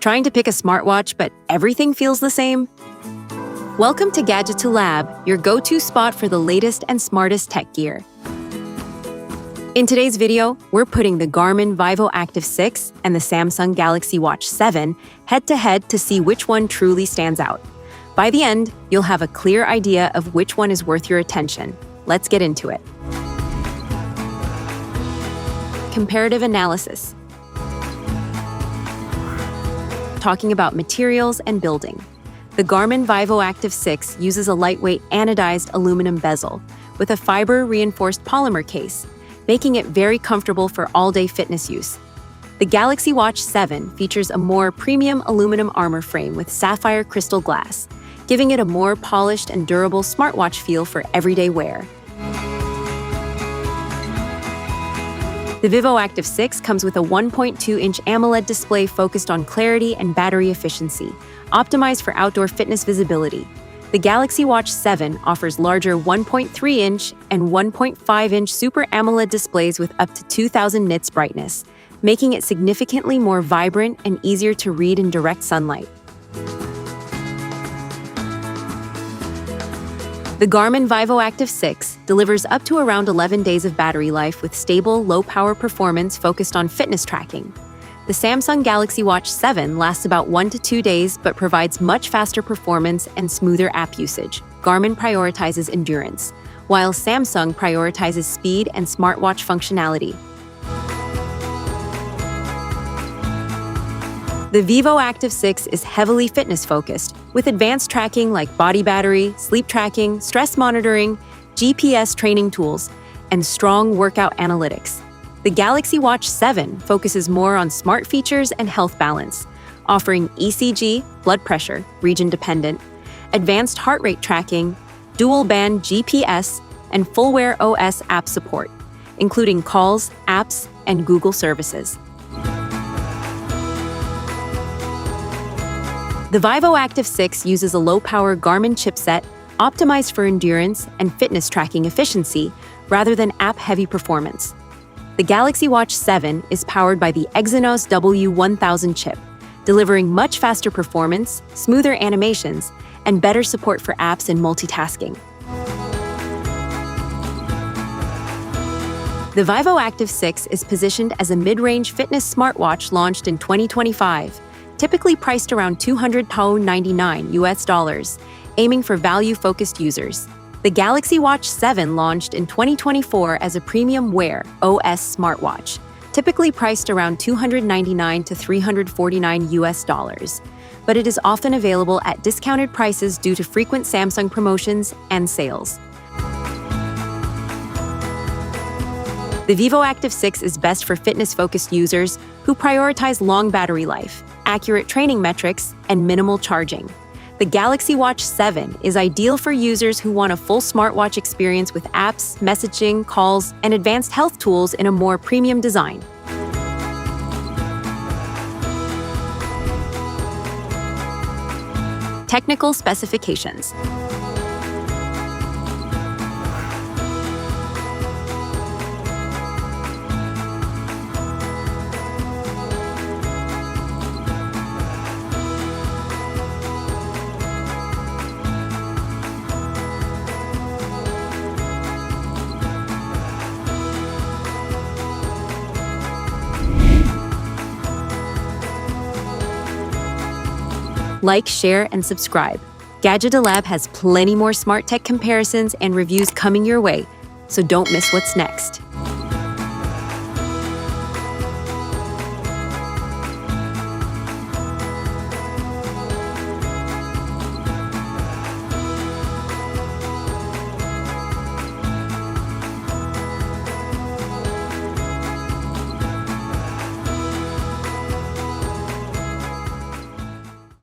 Trying to pick a smartwatch, but everything feels the same? Welcome to Gadgeto Lab, your go-to spot for the latest and smartest tech gear. In today's video, we're putting the Garmin Vivoactive 6 and the Samsung Galaxy Watch 7 head-to-head to see which one truly stands out. By the end, you'll have a clear idea of which one is worth your attention. Let's get into it. Comparative analysis. Talking about materials and building. The Garmin Vivoactive 6 uses a lightweight anodized aluminum bezel with a fiber-reinforced polymer case, making it very comfortable for all-day fitness use. The Galaxy Watch 7 features a more premium aluminum armor frame with sapphire crystal glass, giving it a more polished and durable smartwatch feel for everyday wear. The Vivoactive 6 comes with a 1.2-inch AMOLED display focused on clarity and battery efficiency, optimized for outdoor fitness visibility. The Galaxy Watch 7 offers larger 1.3-inch and 1.5-inch Super AMOLED displays with up to 2000 nits brightness, making it significantly more vibrant and easier to read in direct sunlight. The Garmin Vivoactive 6 delivers up to around 11 days of battery life with stable, low-power performance focused on fitness tracking. The Samsung Galaxy Watch 7 lasts about 1 to 2 days but provides much faster performance and smoother app usage. Garmin prioritizes endurance, while Samsung prioritizes speed and smartwatch functionality. The Vivoactive 6 is heavily fitness-focused, with advanced tracking like body battery, sleep tracking, stress monitoring, GPS training tools, and strong workout analytics. The Galaxy Watch 7 focuses more on smart features and health balance, offering ECG, blood pressure, region-dependent, advanced heart rate tracking, dual-band GPS, and full Wear OS app support, including calls, apps, and Google services. The Vivoactive 6 uses a low-power Garmin chipset optimized for endurance and fitness tracking efficiency rather than app-heavy performance. The Galaxy Watch 7 is powered by the Exynos W1000 chip, delivering much faster performance, smoother animations, and better support for apps and multitasking. The Vivoactive 6 is positioned as a mid-range fitness smartwatch launched in 2025, typically priced around $299, aiming for value-focused users. The Galaxy Watch 7 launched in 2024 as a premium Wear OS smartwatch, typically priced around $299 to $349, but it is often available at discounted prices due to frequent Samsung promotions and sales. The Vivoactive 6 is best for fitness-focused users who prioritize long battery life, accurate training metrics, and minimal charging. The Galaxy Watch 7 is ideal for users who want a full smartwatch experience with apps, messaging, calls, and advanced health tools in a more premium design. Technical specifications. Like, share, and subscribe. Gadgeto Lab has plenty more smart tech comparisons and reviews coming your way, so don't miss what's next.